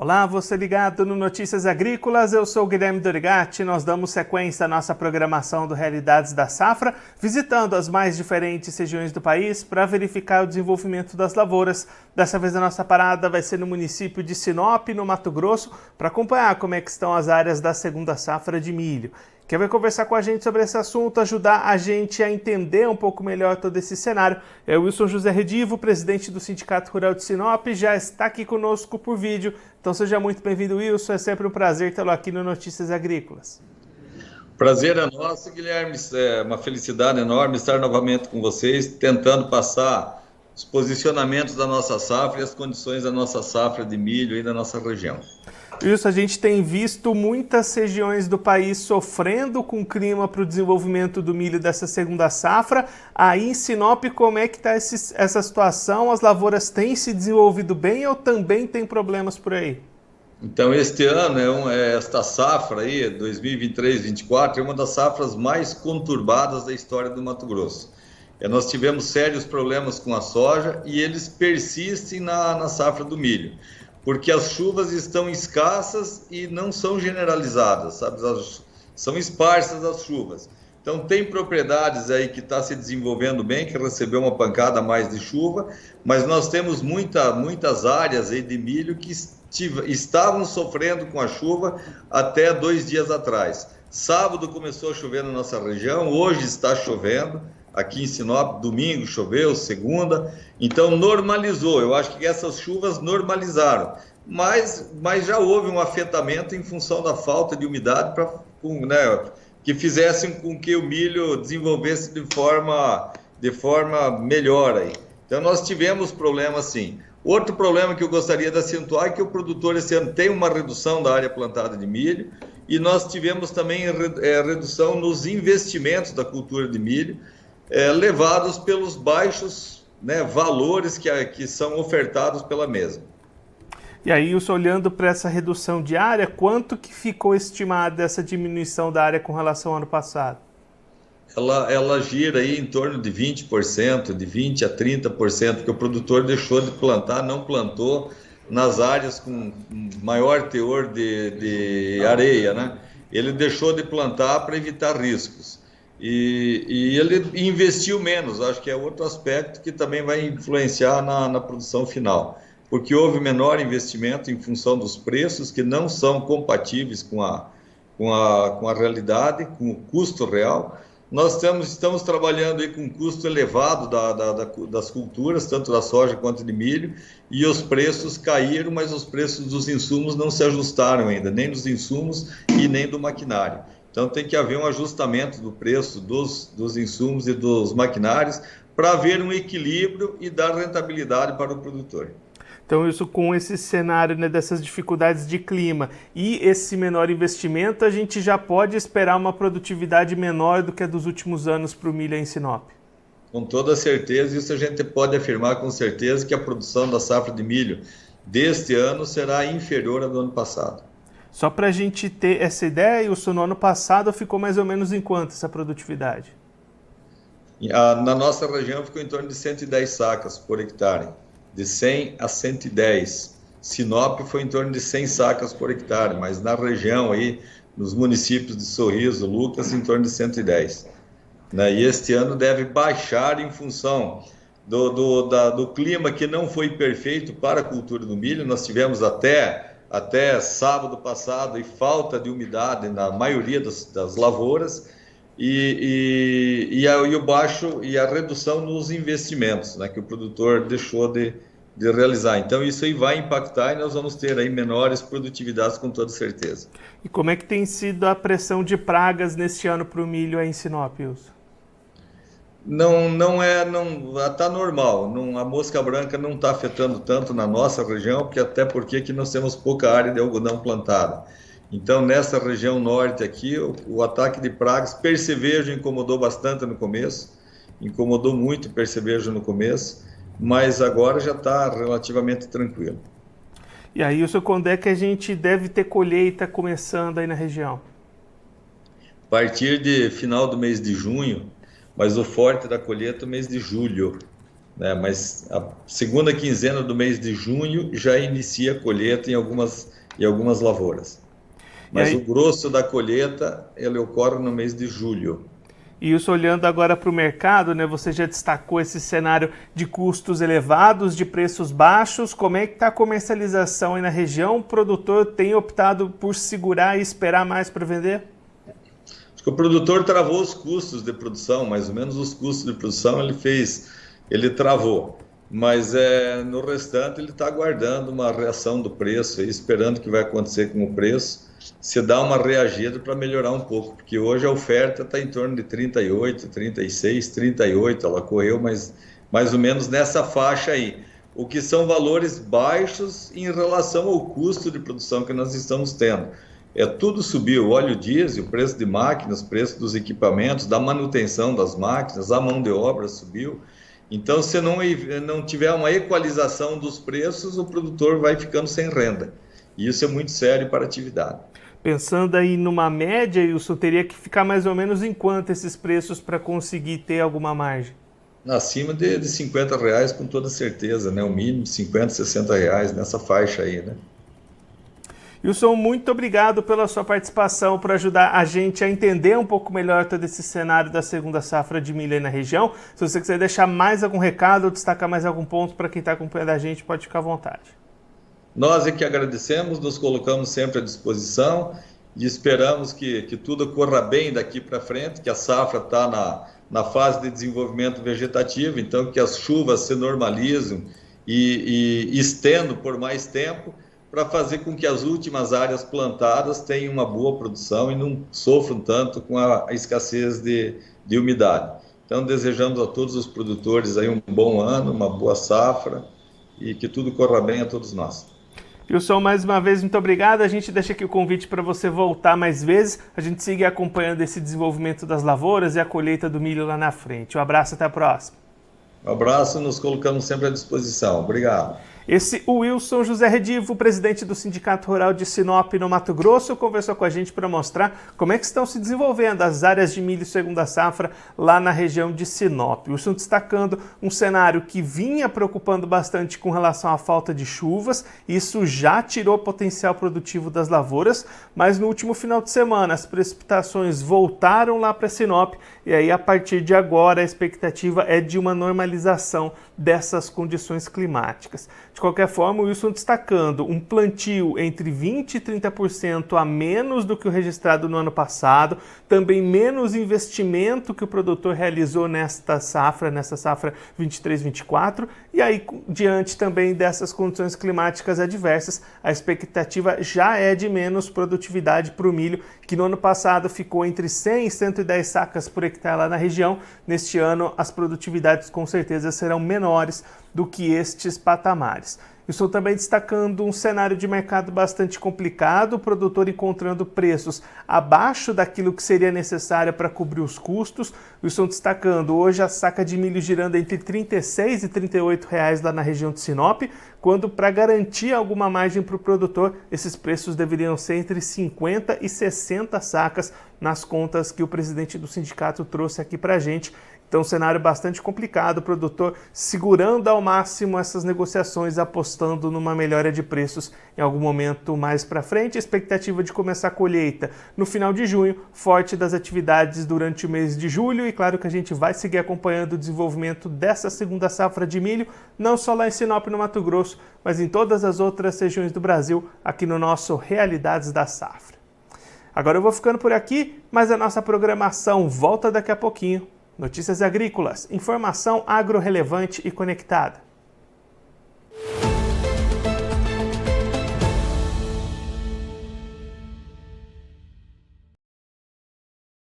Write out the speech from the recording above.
Olá, você ligado no Notícias Agrícolas, eu sou o Guilherme Dorigatti. Nós damos sequência à nossa programação do Realidades da Safra, visitando as mais diferentes regiões do país para verificar o desenvolvimento das lavouras. Dessa vez a nossa parada vai ser no município de Sinop, no Mato Grosso, para acompanhar como é que estão as áreas da segunda safra de milho. Quem vai conversar com a gente sobre esse assunto, ajudar a gente a entender um pouco melhor todo esse cenário, é o Wilson José Redivo, presidente do Sindicato Rural de Sinop, já está aqui conosco por vídeo. Então seja muito bem-vindo, Wilson, é sempre um prazer tê-lo aqui no Notícias Agrícolas. Prazer é nosso, Guilherme, é uma felicidade enorme estar novamente com vocês, tentando passar os posicionamentos da nossa safra e as condições da nossa safra de milho e da nossa região. Isso, a gente tem visto muitas regiões do país sofrendo com o clima para o desenvolvimento do milho dessa segunda safra. Aí em Sinop, como é que está essa situação? As lavouras têm se desenvolvido bem ou também tem problemas por aí? Então, este ano, esta safra aí, 2023-24, é uma das safras mais conturbadas da história do Mato Grosso. Nós tivemos sérios problemas com a soja e eles persistem na safra do milho, porque as chuvas estão escassas e não são generalizadas, sabe? São esparsas as chuvas. Então, tem propriedades aí que está se desenvolvendo bem, que recebeu uma pancada a mais de chuva, mas nós temos muitas áreas aí de milho que estavam sofrendo com a chuva até 2 dias atrás. Sábado começou a chover na nossa região, hoje está chovendo. Aqui em Sinop, domingo choveu, segunda, então normalizou. Eu acho que essas chuvas normalizaram, mas já houve um afetamento em função da falta de umidade que fizessem com que o milho desenvolvesse de forma melhor aí. Então nós tivemos problemas sim. Outro problema que eu gostaria de acentuar é que o produtor esse ano tem uma redução da área plantada de milho e nós tivemos também redução nos investimentos da cultura de milho, levados pelos baixos valores que são ofertados pela mesma. E aí, olhando para essa redução de área, quanto que ficou estimada essa diminuição da área com relação ao ano passado? Ela gira aí em torno de 20%, de 20% a 30%, que o produtor deixou de plantar, não plantou nas áreas com maior teor de areia, né? Ele deixou de plantar para evitar riscos. E ele investiu menos, acho que é outro aspecto que também vai influenciar na produção final, porque houve menor investimento em função dos preços que não são compatíveis com a realidade, com o custo real. Nós estamos trabalhando aí com um custo elevado das culturas, tanto da soja quanto de milho, e os preços caíram, mas os preços dos insumos não se ajustaram ainda, nem dos insumos e nem do maquinário. Então tem que haver um ajustamento do preço dos insumos e dos maquinários para haver um equilíbrio e dar rentabilidade para o produtor. Então isso com esse cenário dessas dificuldades de clima e esse menor investimento, a gente já pode esperar uma produtividade menor do que a dos últimos anos para o milho em Sinop? Com toda certeza, isso a gente pode afirmar com certeza que a produção da safra de milho deste ano será inferior à do ano passado. Só para a gente ter essa ideia, no ano passado ficou mais ou menos em quanto essa produtividade? Na nossa região ficou em torno de 110 sacas por hectare, de 100 a 110. Sinop foi em torno de 100 sacas por hectare, mas na região aí, nos municípios de Sorriso, Lucas, em torno de 110. E este ano deve baixar em função do clima que não foi perfeito para a cultura do milho. Nós tivemos até sábado passado e falta de umidade na maioria das lavouras e a redução nos investimentos, que o produtor deixou de realizar. Então isso aí vai impactar e nós vamos ter aí menores produtividades com toda certeza. E como é que tem sido a pressão de pragas neste ano para o milho aí em Sinop, Wilson? Não está normal. A mosca branca não está afetando tanto na nossa região, até porque aqui nós temos pouca área de algodão plantada. Então, nessa região norte aqui, o ataque de pragas, percevejo incomodou bastante no começo, incomodou muito o percevejo no começo, mas agora já está relativamente tranquilo. E aí, Wilson, quando é que a gente deve ter colheita começando aí na região? A partir de final do mês de junho, mas o forte da colheita é o mês de julho. né? Mas a segunda quinzena do mês de junho já inicia a colheita em algumas lavouras. Mas o grosso da colheita, ele ocorre no mês de julho. E isso olhando agora para o mercado, né? Você já destacou esse cenário de custos elevados, de preços baixos. Como é que está a comercialização aí na região? O produtor tem optado por segurar e esperar mais para vender? Acho que o produtor travou os custos de produção, mais ou menos os custos de produção ele travou. Mas no restante ele está aguardando uma reação do preço, esperando o que vai acontecer com o preço, se dá uma reagida para melhorar um pouco, porque hoje a oferta está em torno de 38, 36, 38, ela correu mais ou menos nessa faixa aí, o que são valores baixos em relação ao custo de produção que nós estamos tendo. Tudo subiu, óleo diesel, o preço de máquinas, o preço dos equipamentos, da manutenção das máquinas, a mão de obra subiu. Então, se não tiver uma equalização dos preços, o produtor vai ficando sem renda. E isso é muito sério para a atividade. Pensando aí numa média, Wilson, teria que ficar mais ou menos em quanto esses preços para conseguir ter alguma margem? Acima de R$50, com toda certeza, né? O mínimo R$50, R$60, nessa faixa aí, né? Wilson, muito obrigado pela sua participação, por ajudar a gente a entender um pouco melhor todo esse cenário da segunda safra de milho aí na região. Se você quiser deixar mais algum recado ou destacar mais algum ponto para quem está acompanhando a gente, pode ficar à vontade. Nós é que agradecemos, nos colocamos sempre à disposição e esperamos que tudo corra bem daqui para frente, que a safra está na fase de desenvolvimento vegetativo, então que as chuvas se normalizem e estendam por mais tempo, para fazer com que as últimas áreas plantadas tenham uma boa produção e não sofram tanto com a escassez de umidade. Então, desejamos a todos os produtores aí um bom ano, uma boa safra e que tudo corra bem a todos nós. Wilson, mais uma vez, muito obrigado. A gente deixa aqui o convite para você voltar mais vezes. A gente siga acompanhando esse desenvolvimento das lavouras e a colheita do milho lá na frente. Um abraço, até a próxima. Um abraço, nos colocamos sempre à disposição. Obrigado. Esse o Wilson José Redivo, presidente do Sindicato Rural de Sinop, no Mato Grosso, conversou com a gente para mostrar como é que estão se desenvolvendo as áreas de milho segunda safra lá na região de Sinop. Wilson destacando um cenário que vinha preocupando bastante com relação à falta de chuvas, isso já tirou o potencial produtivo das lavouras, mas no último final de semana as precipitações voltaram lá para Sinop e aí a partir de agora a expectativa é de uma normalização dessas condições climáticas. De qualquer forma, o Wilson destacando um plantio entre 20% e 30% a menos do que o registrado no ano passado, também menos investimento que o produtor realizou nessa safra 23-24, e aí, diante também dessas condições climáticas adversas, a expectativa já é de menos produtividade para o milho, que no ano passado ficou entre 100 e 110 sacas por hectare lá na região. Neste ano, as produtividades com certeza serão menores do que estes patamares. Estou também destacando um cenário de mercado bastante complicado, o produtor encontrando preços abaixo daquilo que seria necessário para cobrir os custos. Estou destacando hoje a saca de milho girando entre R$ 36 e R$ 38 lá na região de Sinop, quando para garantir alguma margem para o produtor, esses preços deveriam ser entre 50 e 60 sacas nas contas que o presidente do sindicato trouxe aqui para a gente. Então, um cenário bastante complicado, o produtor segurando ao máximo essas negociações, apostando numa melhora de preços em algum momento mais para frente. A expectativa de começar a colheita no final de junho, forte das atividades durante o mês de julho. E claro que a gente vai seguir acompanhando o desenvolvimento dessa segunda safra de milho, não só lá em Sinop, no Mato Grosso, mas em todas as outras regiões do Brasil, aqui no nosso Realidades da Safra. Agora eu vou ficando por aqui, mas a nossa programação volta daqui a pouquinho. Notícias agrícolas, informação agro relevante e conectada.